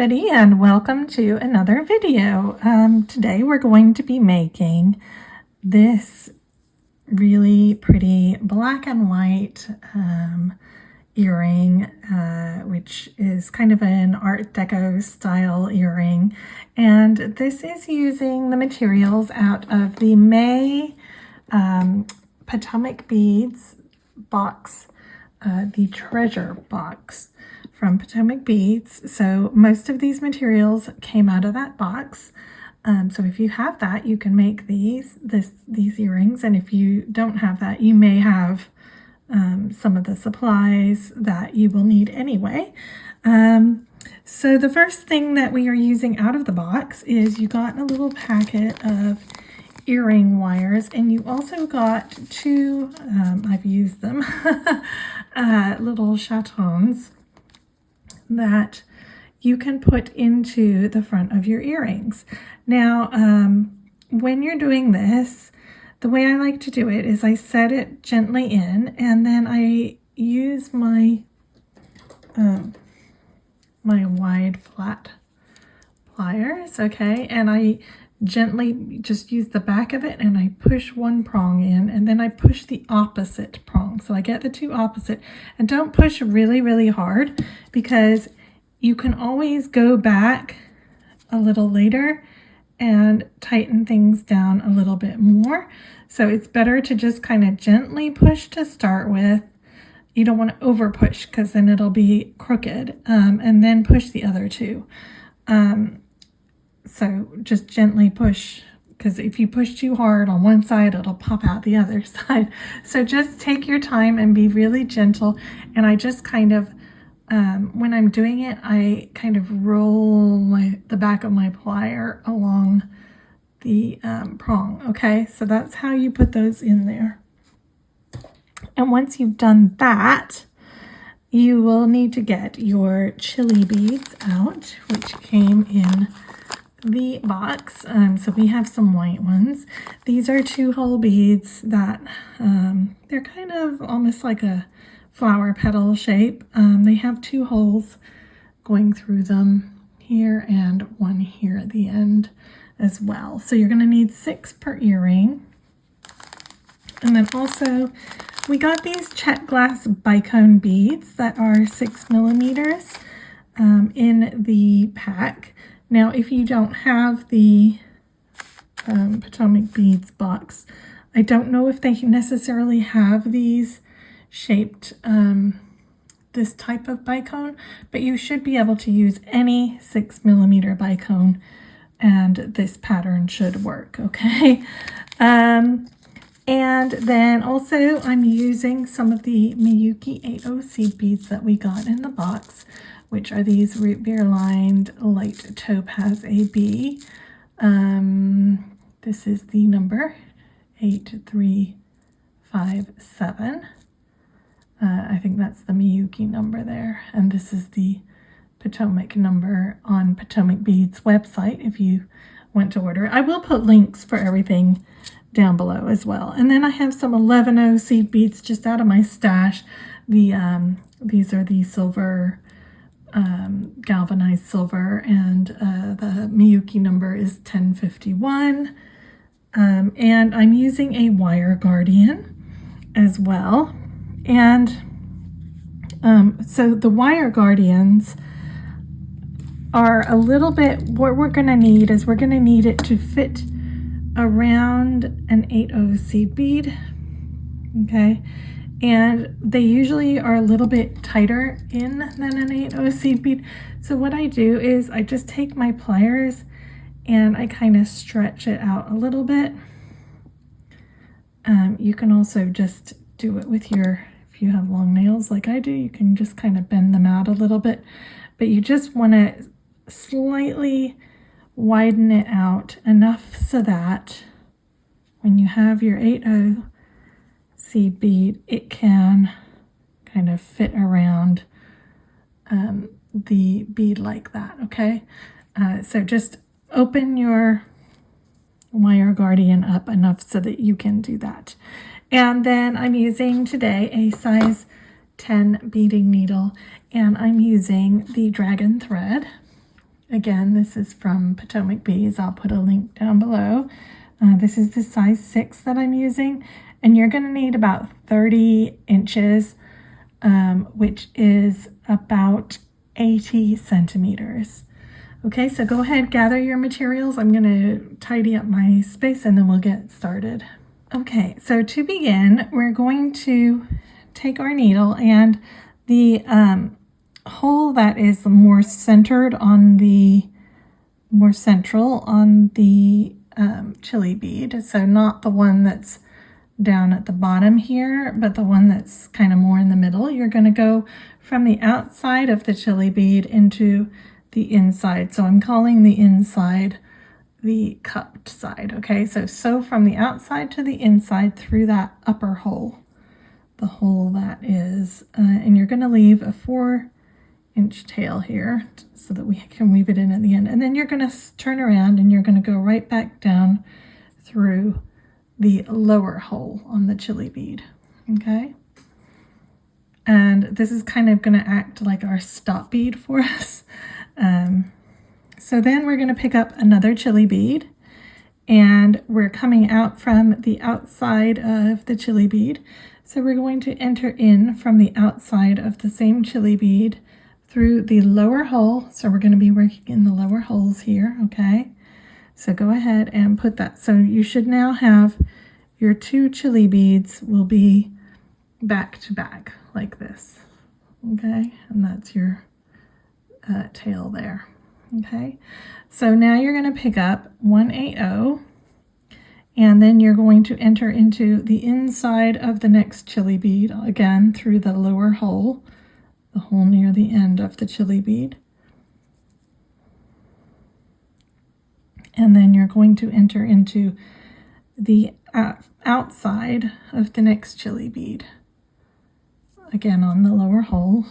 everybody, and welcome to another video. Today we're going to be making this really pretty black and white earring, which is kind of an Art Deco style earring. And this is using the materials out of the May Potomac Beads box, the treasure box from Potomac Beads. So most of these materials came out of that box. So if you have that, you can make these earrings. And if you don't have that, you may have some of the supplies that you will need anyway. So the first thing that we are using out of the box is you got a little packet of earring wires, and you also got two, I've used them, little chatons that you can put into the front of your earrings. Now, when you're doing this, the way I like to do it is I set it gently in, and then I use my my wide flat pliers, okay, and I gently just use the back of it and I push one prong in, and then I push the opposite prong. So I get the two opposite, and don't push really hard, because you can always go back a little later and tighten things down a little bit more. So it's better to just kind of gently push to start with. You don't want to over push, because then it'll be crooked, and then push the other two. So just gently push, because if you push too hard on one side, it'll pop out the other side. So just take your time and be really gentle. And I just kind of, when I'm doing it, I kind of roll the back of my plier along the prong. Okay, so that's how you put those in there. And once you've done that, you will need to get your Chilli beads out, which came in the box. So we have some white ones. These are 2-hole beads that they're kind of almost like a flower petal shape. They have 2 holes going through them here and one here at the end as well. So you're going to need 6 per earring. And then also we got these Czech glass bicone beads that are 6 millimeters in the pack. Now, if you don't have the Potomac Beads box, I don't know if they necessarily have these shaped this type of bicone, but you should be able to use any 6 millimeter bicone, and this pattern should work, okay? And then also I'm using some of the Miyuki 80 seed beads that we got in the box, which are these root beer lined light topaz AB. This is the number 8357. I think that's the Miyuki number there. And this is the Potomac number on Potomac Beads website if you want to order. I will put links for everything down below as well. And then I have some 11 seed beads just out of my stash. These are the silver, galvanized silver, and the Miyuki number is 1051. And I'm using a wire guardian as well. And so the wire guardians are a little bit, what we're going to need is we're going to need it to fit around an 80 seed bead, okay? And they usually are a little bit tighter in than an 80 seed bead. So what I do is I just take my pliers and I kind of stretch it out a little bit. You can also just do it with your, if you have long nails like I do, you can just kind of bend them out a little bit. But you just want to slightly widen it out enough so that when you have your 80 seed bead, it can kind of fit around the bead like that, okay? So just open your wire guardian up enough so that you can do that. And then I'm using today a size 10 beading needle, and I'm using the DragonThread. Again, this is from Potomac Bees. I'll put a link down below. This is the size 6 that I'm using, and you're going to need about 30 inches, which is about 80 centimeters. Okay, so go ahead, gather your materials. I'm going to tidy up my space and then we'll get started. Okay, so to begin, we're going to take our needle, and the hole that is more centered on the, more central on the Chilli bead, so not the one that's down at the bottom here, but the one that's kind of more in the middle. You're going to go from the outside of the Chilli bead into the inside. So I'm calling the inside the cupped side. Okay, so from the outside to the inside through that upper hole, the hole that is, and you're going to leave a 4-inch tail here so that we can weave it in at the end. And then you're going to turn around and you're going to go right back down through the lower hole on the Chilli bead. Okay, and this is kind of going to act like our stop bead for us. So then we're going to pick up another Chilli bead, and we're coming out from the outside of the Chilli bead. So we're going to enter in from the outside of the same Chilli bead through the lower hole. So we're going to be working in the lower holes here. Okay, so go ahead and put that. So you should now have your 2 Chilli beads will be back to back like this. Okay, and that's your tail there. Okay, so now you're going to pick up 1/8, and then you're going to enter into the inside of the next Chilli bead, again through the lower hole, the hole near the end of the Chilli bead. And then you're going to enter into the outside of the next Chilli bead, again on the lower hole.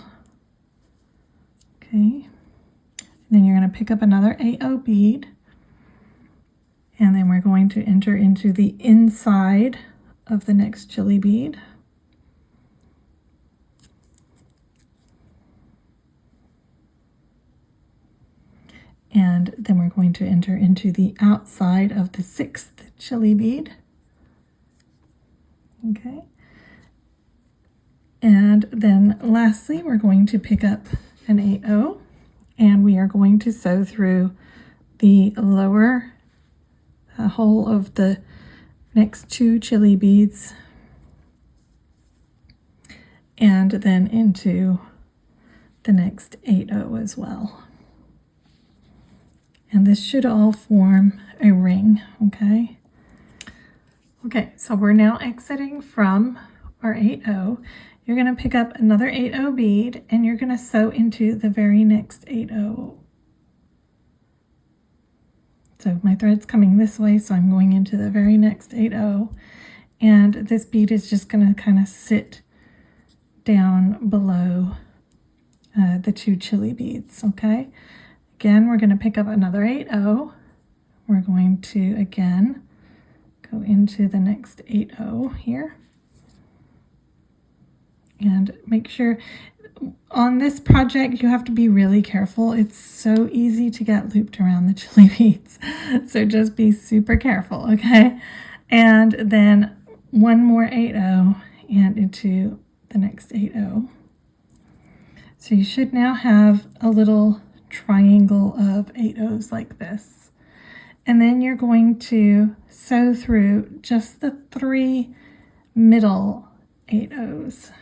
Okay, and then you're going to pick up another 8/0 bead, and then we're going to enter into the inside of the next Chilli bead. And then we're going to enter into the outside of the 6th Chilli bead. Okay, and then lastly we're going to pick up an 8/0, and we are going to sew through the lower hole of the next 2 Chilli beads, and then into the next 8/0 as well. And this should all form a ring. Okay. Okay, so we're now exiting from our 8/0. You're going to pick up another 8/0 bead, and you're going to sew into the very next 8/0. So my thread's coming this way, so I'm going into the very next 8/0, and this bead is just going to kind of sit down below the 2 Chilli beads. Okay, again we're going to pick up another 8/0. We're going to again go into the next 8/0 here, and make sure on this project you have to be really careful. It's so easy to get looped around the Chilli beads, so just be super careful. Okay, and then one more 8/0 and into the next 8/0. So you should now have a little triangle of 8/0s like this, and then you're going to sew through just the 3 middle 8/0s.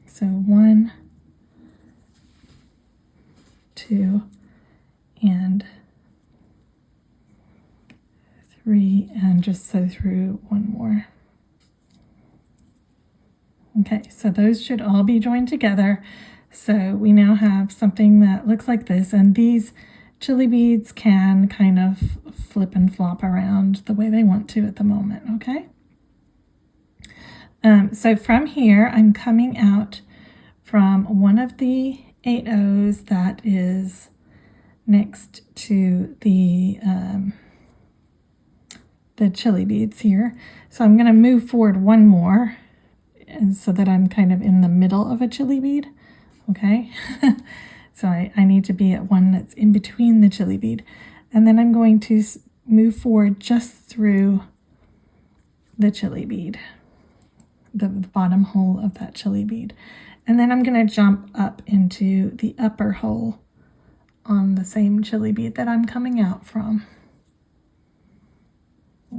So 1, 2, and 3, and just sew through one more. Okay, so those should all be joined together. So we now have something that looks like this, and these Chilli beads can kind of flip and flop around the way they want to at the moment. Okay, so from here I'm coming out from one of the 8/0s that is next to the Chilli beads here. So I'm going to move forward one more, and so that I'm kind of in the middle of a Chilli bead. Okay, So I need to be at one that's in between the chili bead. And then I'm going to move forward just through the chili bead, the bottom hole of that chili bead. And then I'm going to jump up into the upper hole on the same chili bead that I'm coming out from.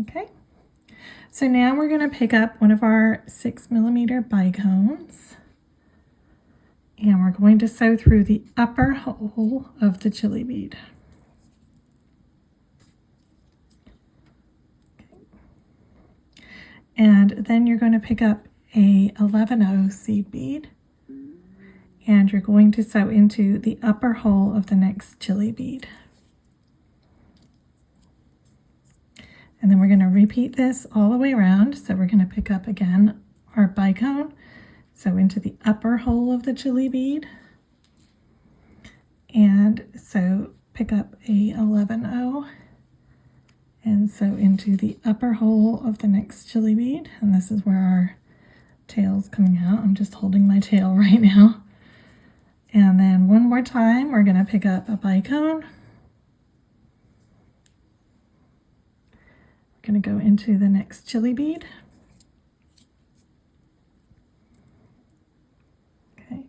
Okay. So now we're going to pick up one of our 6mm bicones, and we're going to sew through the upper hole of the chili bead. Okay. And then you're going to pick up a 11/0 seed bead, and you're going to sew into the upper hole of the next chili bead. And then we're going to repeat this all the way around. So we're going to pick up again our bicone, sew into the upper hole of the chili bead, and so pick up a 11/0 and sew into the upper hole of the next chili bead. And this is where our tail's coming out. I'm just holding my tail right now. And then one more time, we're going to pick up a bicone. Going to go into the next chili bead. Okay,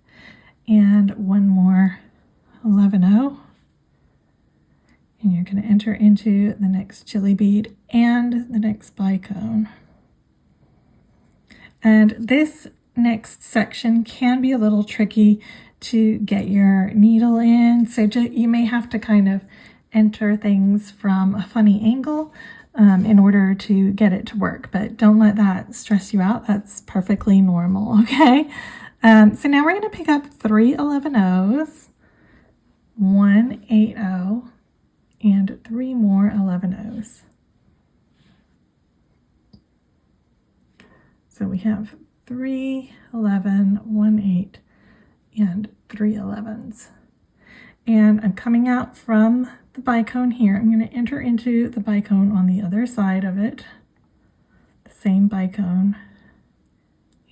and one more 11/0, and you're going to enter into the next chili bead and the next bicone. And this next section can be a little tricky to get your needle in, so you may have to kind of enter things from a funny angle in order to get it to work, but don't let that stress you out. That's perfectly normal, okay? So now we're going to pick up 3 11/0s, 1 8/0, and 3 more 11/0s. So we have 3 11, 1 8, and 3 11s. And I'm coming out from the bicone here. I'm going to enter into the bicone on the other side of it, the same bicone,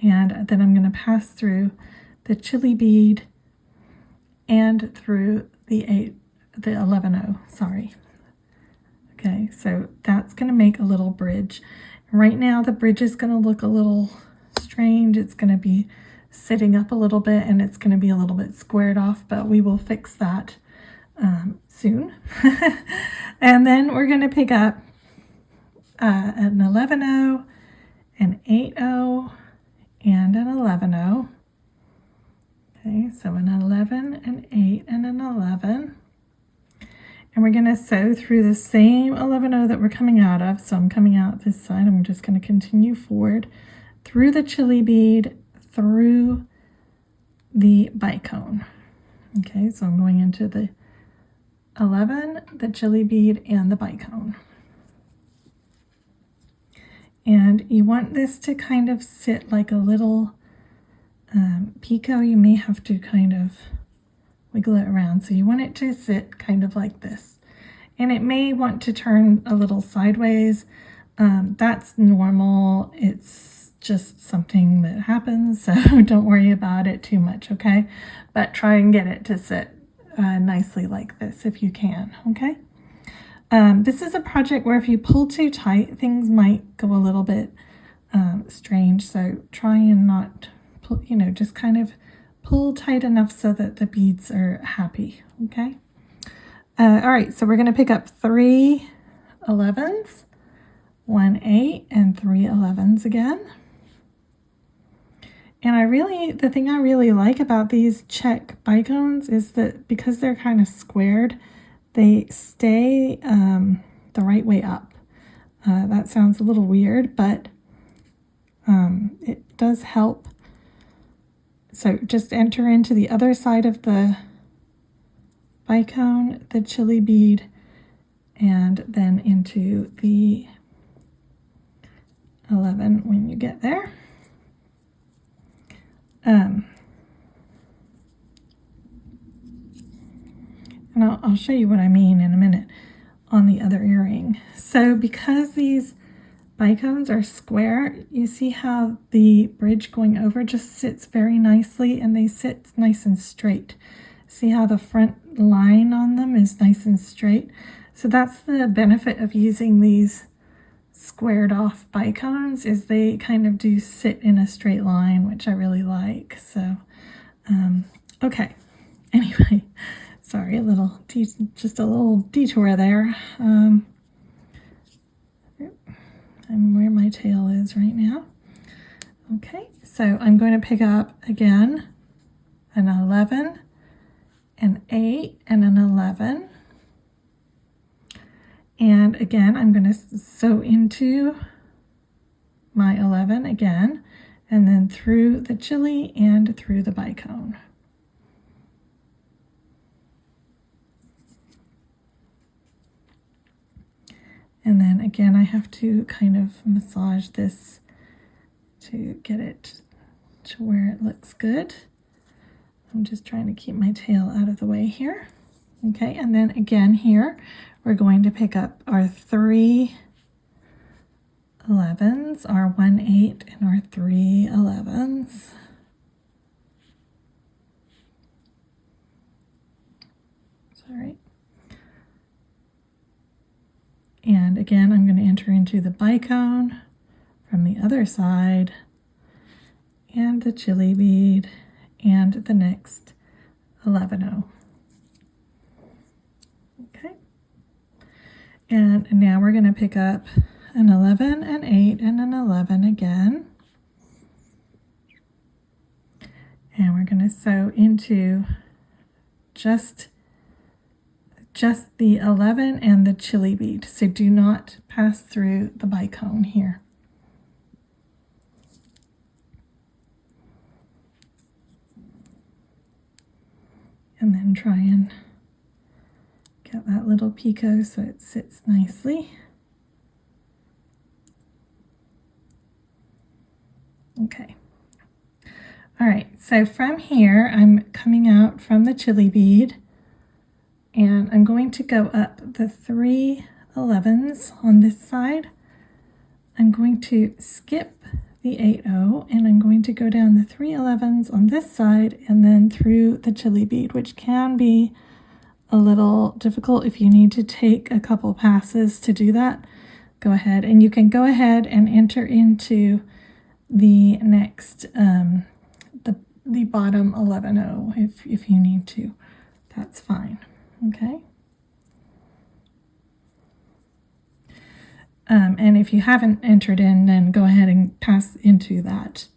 and then I'm going to pass through the chili bead and through the 11/0, sorry. Okay, so that's going to make a little bridge. Right now the bridge is going to look a little strange. It's going to be sitting up a little bit and it's going to be a little bit squared off, but we will fix that soon. And then we're going to pick up an 11/0, an 8/0, and an 11/0. Okay, so an 11, an 8, and an 11. And we're going to sew through the same 11/0 that we're coming out of. So I'm coming out this side. I'm just going to continue forward through the chili bead, through the bicone. Okay, so I'm going into the 11, the chili bead, and the bicone. And you want this to kind of sit like a little picot. You may have to kind of wiggle it around. So you want it to sit kind of like this. And it may want to turn a little sideways. That's normal. It's just something that happens. So don't worry about it too much, okay? But try and get it to sit nicely like this if you can, okay? This is a project where if you pull too tight, things might go a little bit strange. So try and not pull, just kind of pull tight enough so that the beads are happy, okay? All right, so we're going to pick up 3 11s, 1 8, and 3 11s again. And the thing I really like about these Czech bicones is that because they're kind of squared, they stay the right way up. That sounds a little weird, but it does help. So just enter into the other side of the bicone, the chili bead, and then into the 11 when you get there. And I'll show you what I mean in a minute on the other earring. So because these bicones are square, you see how the bridge going over just sits very nicely, and they sit nice and straight. See how the front line on them is nice and straight? So that's the benefit of using these squared off bicones, is they kind of do sit in a straight line, which I really like. So, okay. Anyway, sorry, just a little detour there. I'm where my tail is right now. Okay, so I'm going to pick up again an 11, an 8, and an 11. And again, I'm going to sew into my 11 again, and then through the Chilli and through the bicone. And then again, I have to kind of massage this to get it to where it looks good. I'm just trying to keep my tail out of the way here. Okay, and then again here, we're going to pick up our 3 11s, our 1 8, and our 3 11s. Sorry. And again, I'm going to enter into the bicone from the other side, and the Chilli bead, and the next 11-0. Okay. And now we're going to pick up an 11, an 8, and an 11 again. And we're going to sew into just the 11 and the Chilli bead. So do not pass through the bicone here. And then try and get that little picot so it sits nicely. Okay. All right, so from here, I'm coming out from the Chilli bead, and I'm going to go up the 3 11s on this side. I'm going to skip the 8-0, and I'm going to go down the 3 11s on this side and then through the Chilli bead, which can be a little difficult. If you need to take a couple passes to do that, go ahead, and you can go ahead and enter into the next the bottom 11-0 if you need to. That's fine. Okay. And if you haven't entered in, then go ahead and pass into that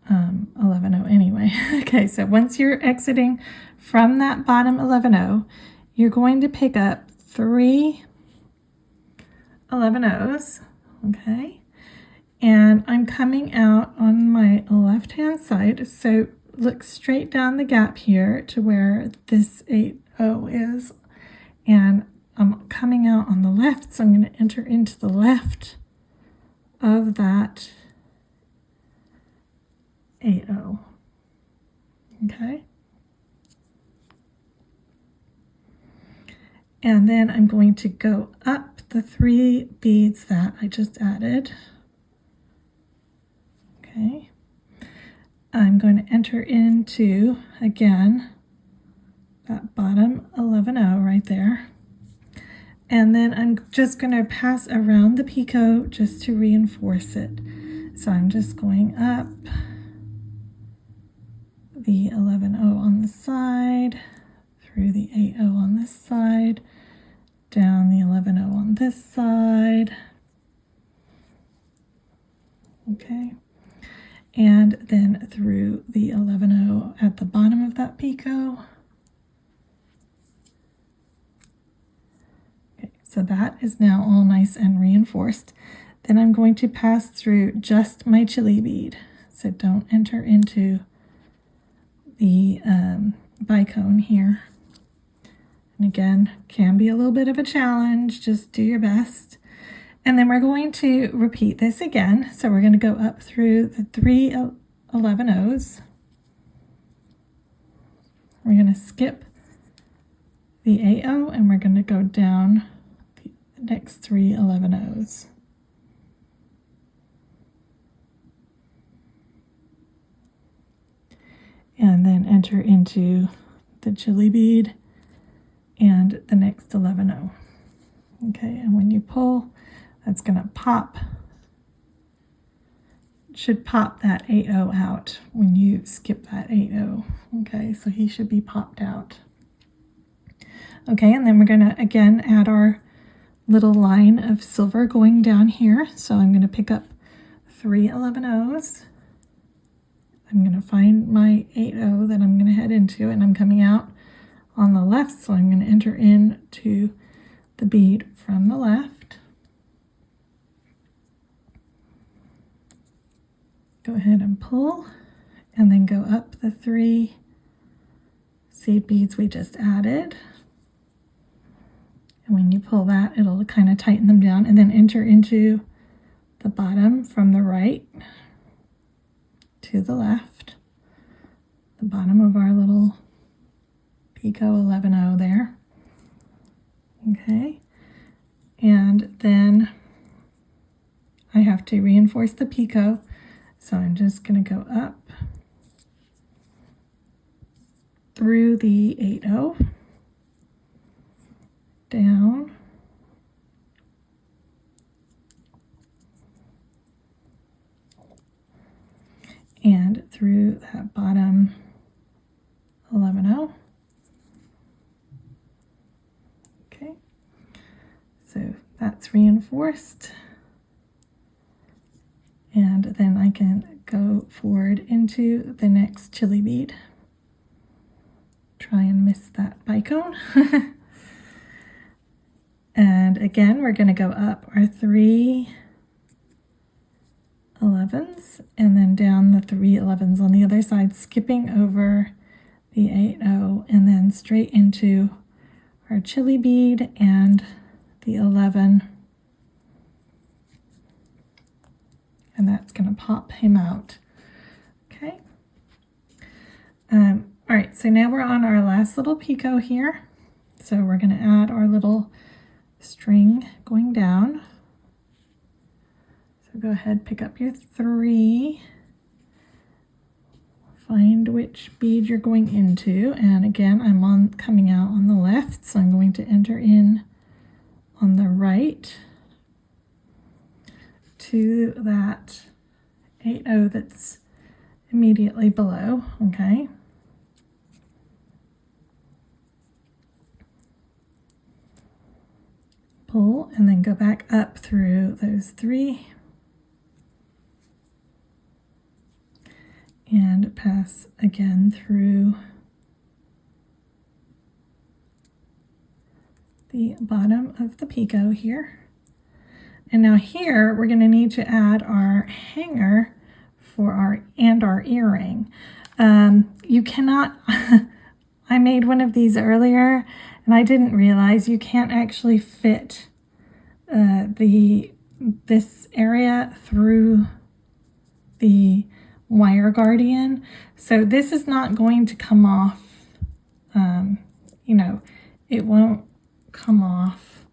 11-0 anyway. Okay, so once you're exiting from that bottom 11-0, you're going to pick up 3 11-0s, okay? And I'm coming out on my left-hand side, so look straight down the gap here to where this 8-0 is, and I'm coming out on the left, so I'm going to enter into the left of that 8-0, okay? And then I'm going to go up the 3 beads that I just added. Okay, I'm going to enter into, again, that bottom 11-0 right there. And then I'm just going to pass around the picot just to reinforce it. So I'm just going up the 11-0 on the side, through the 8-0 on this side, down the 11-0 on this side. Okay. And then through the 11-0 at the bottom of that picot. Okay, so that is now all nice and reinforced. Then I'm going to pass through just my Chilli bead. So don't enter into the bicone here. And again, can be a little bit of a challenge, just do your best. And then we're going to repeat this again. So we're going to go up through the 3 11-0s. We're going to skip the 8-0 and we're going to go down the next 3 11-0s. And then enter into the Chilli bead and the next 11-0. Okay, and when you pull, that's going to pop. It should pop that 8-0 out when you skip that 8-0. Okay, so he should be popped out. Okay, and then we're going to again add our little line of silver going down here. So I'm going to pick up 3 11-0s. I'm going to find my 8-0 that I'm going to head into, and I'm coming out on the left, so I'm going to enter into the bead from the left. Go ahead and pull, and then go up the 3 seed beads we just added. And when you pull that, it'll kind of tighten them down, and then enter into the bottom from the right to the left, the bottom of our little picot 11-0 there. Okay, and then I have to reinforce the picot, so I'm just going to go up through the 8-0, down, and through that bottom 11-0. Okay, so that's reinforced, and then I can go forward into the next Chilli bead. Try and miss that bicone. And again, we're going to go up our 3 11s and then down the 3 11s on the other side, skipping over the 8-0 and then straight into our Chilli bead and the 11, and that's going to pop him out. Okay. All right, so now we're on our last little picot here. So we're going to add our little string going down. So go ahead, pick up your 3, find which bead you're going into, and again, I'm coming out on the left, so I'm going to enter in on the right to that 8-0 that's immediately below. Okay. Pull and then go back up through those 3 and pass again through the bottom of the picot here. And now here we're going to need to add our hanger for our earring. You cannot I made one of these earlier and I didn't realize you can't actually fit this area through the wire guardian, so this is not going to come off. You know, it won't come off.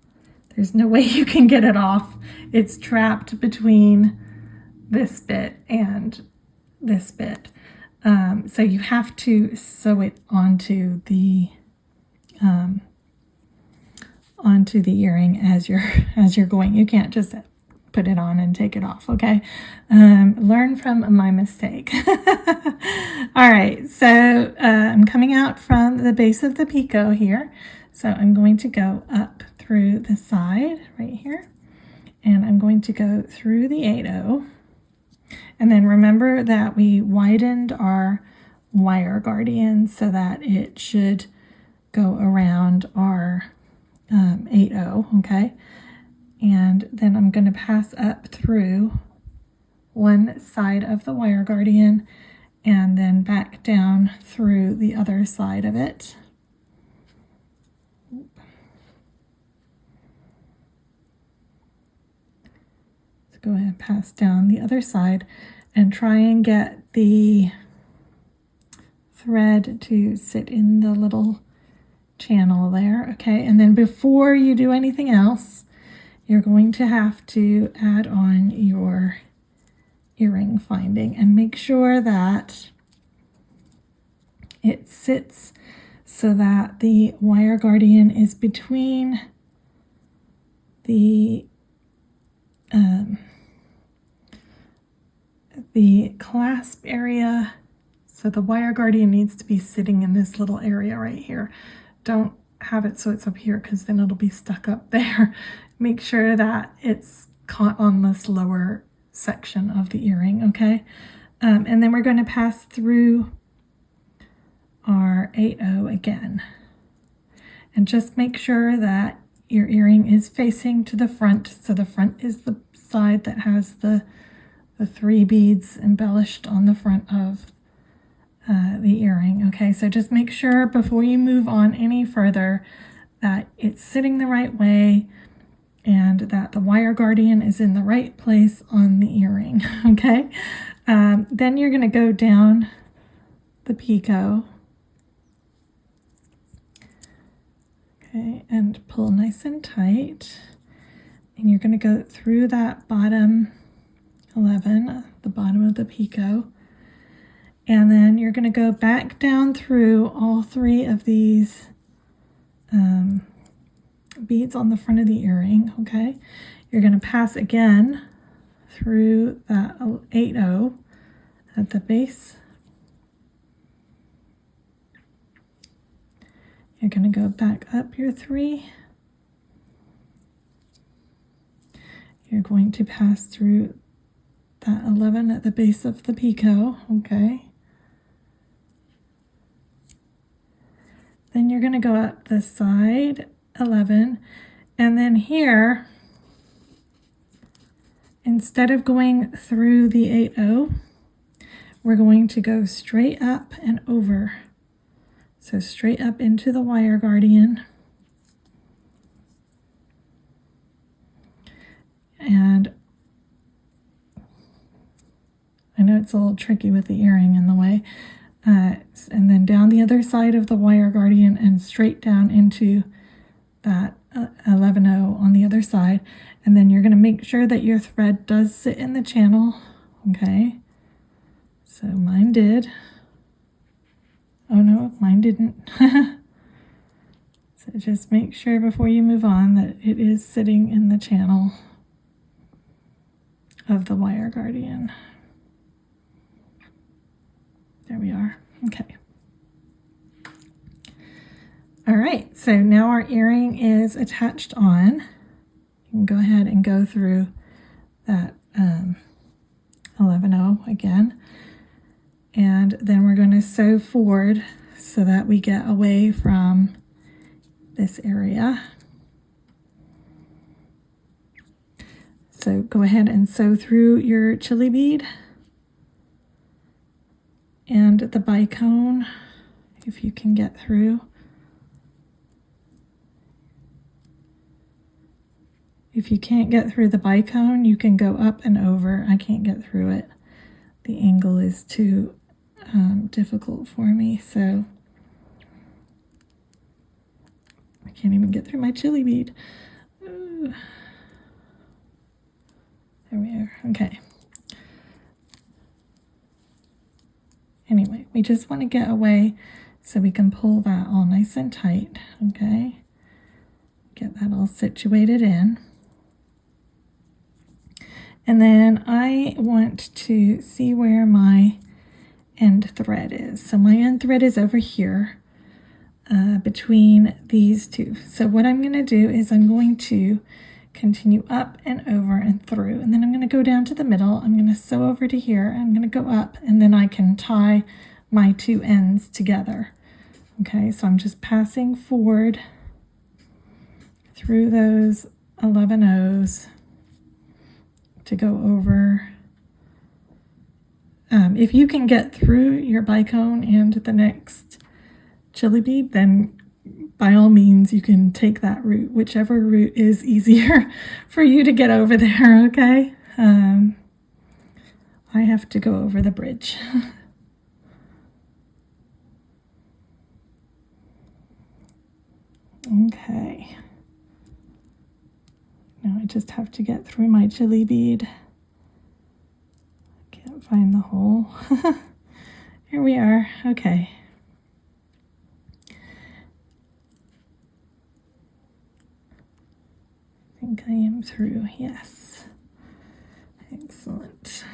There's no way you can get it off. It's trapped between this bit and this bit, so you have to sew it onto the earring as you're going. You can't just put it on and take it off. Okay, learn from my mistake. All right, so I'm coming out from the base of the picot here, so I'm going to go up through the side right here, and I'm going to go through the 8-0, and then remember that we widened our wire guardian so that it should go around our 8-0. Okay, and then I'm going to pass up through one side of the wire guardian and then back down through the other side of it. So go ahead and pass down the other side and try and get the thread to sit in the little channel there. Okay, and then before you do anything else, you're going to have to add on your earring finding and make sure that it sits so that the wire guardian is between the clasp area. So the wire guardian needs to be sitting in this little area right here. Don't have it so it's up here because then it'll be stuck up there. Make sure that it's caught on this lower section of the earring, okay? And then we're going to pass through our 8/0 again. And just make sure that your earring is facing to the front. So the front is the side that has the 3 beads embellished on the front of the earring. Okay, so just make sure before you move on any further that it's sitting the right way and that the wire guardian is in the right place on the earring. Okay, then you're going to go down the picot. Okay, and pull nice and tight, and you're going to go through that bottom 11, the bottom of the picot. And then you're going to go back down through all 3 of these beads on the front of the earring, okay? You're going to pass again through that 8/0 at the base. You're going to go back up your 3. You're going to pass through that 11 at the base of the picot, okay? Then you're going to go up the side 11, and then here, instead of going through the 8/0, we're going to go straight up and over. So straight up into the wire guardian. And I know it's a little tricky with the earring in the way. And then down the other side of the wire guardian and straight down into that 11/0 on the other side. And then you're going to make sure that your thread does sit in the channel. Okay. So mine did. Oh no, mine didn't. So just make sure before you move on that it is sitting in the channel of the wire guardian. There we are. Okay. All right, so now our earring is attached on. You can go ahead and go through that 11/0 again. And then we're going to sew forward so that we get away from this area. So go ahead and sew through your chili bead and the bicone, if you can get through. If you can't get through the bicone, you can go up and over. I can't get through it. The angle is too difficult for me, so I can't even get through my chili bead. Ooh. There we are. Okay. Anyway, we just want to get away so we can pull that all nice and tight. Okay. Get that all situated in. And then I want to see where my end thread is. So my end thread is over here between these two. So what I'm going to do is I'm going to continue up and over and through, and then I'm going to go down to the middle. I'm going to sew over to here. I'm going to go up, and then I can tie my 2 ends together. Okay, so I'm just passing forward through those 11/0s to go over. If you can get through your bicone and the next chili bead, then by all means you can take that route, whichever route is easier for you to get over there, okay? I have to go over the bridge. Okay. Now I just have to get through my chili bead. Can't find the hole. Here we are. Okay. through. Yes. Excellent.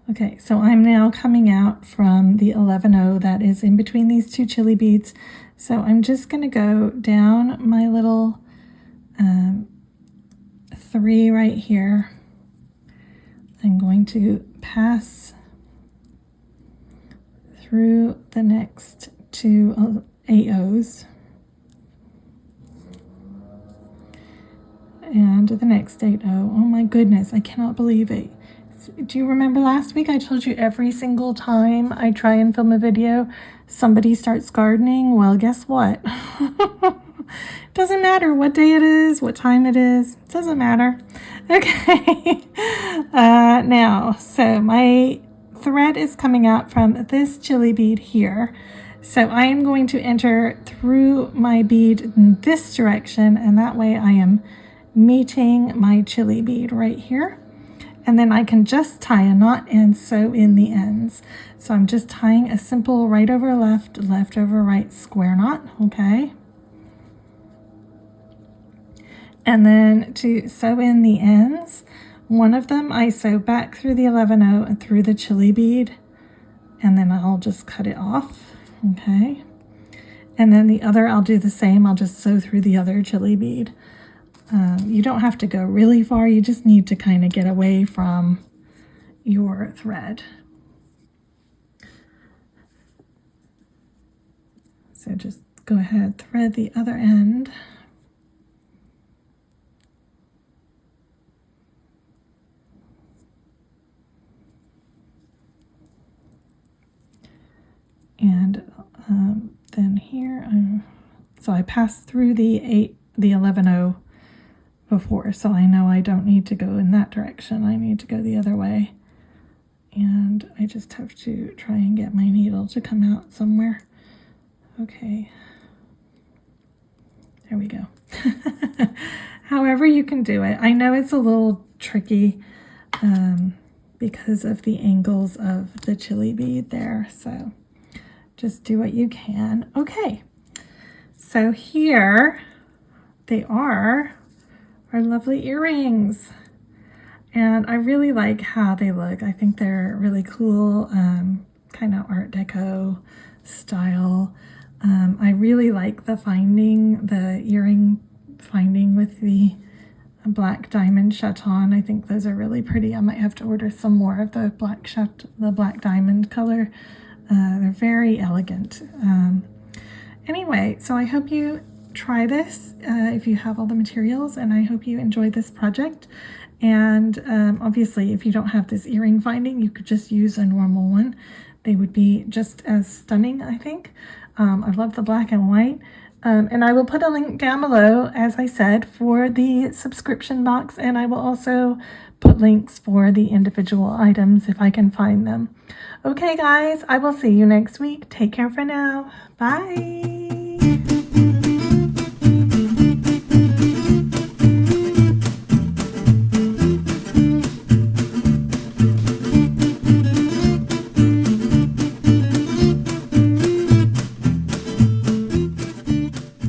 Okay, so I'm now coming out from the 11-0 that is in between these two Chilli beads. So I'm just going to go down my little 3 right here. I'm going to pass through the next 2 8-0s and the next 8-0. Oh my goodness, I cannot believe it. Do you remember last week I told you every single time I try and film a video, somebody starts gardening? Well, guess what? Doesn't matter what day it is, what time it is. It doesn't matter. Okay. Now, so my thread is coming out from this Chilli bead here. So I am going to enter through my bead in this direction, and that way I am meeting my Chilli bead right here. And then I can just tie a knot and sew in the ends. So I'm just tying a simple right over left, left over right square knot, okay? And then to sew in the ends, one of them I sew back through the 11-0 and through the Chilli bead, and then I'll just cut it off, okay? And then the other I'll do the same, I'll just sew through the other Chilli bead. You don't have to go really far, you just need to kind of get away from your thread. So just go ahead, thread the other end. And then here, so I passed through the 11-0 before, so I know I don't need to go in that direction. I need to go the other way. And I just have to try and get my needle to come out somewhere. Okay. There we go. However you can do it. I know it's a little tricky because of the angles of the Chilli bead there, so just do what you can. Okay, so here they are, our lovely earrings. And I really like how they look. I think they're really cool, kind of Art Deco style. I really like the earring finding with the black diamond chaton. I think those are really pretty. I might have to order some more of the black diamond color. They're very elegant. Anyway, so I hope you try this if you have all the materials, and I hope you enjoy this project. And obviously, if you don't have this earring finding, you could just use a normal one. They would be just as stunning, I think. I love the black and white. And I will put a link down below, as I said, for the subscription box, and I will also put links for the individual items if I can find them. Okay, guys, I will see you next week. Take care for now. Bye.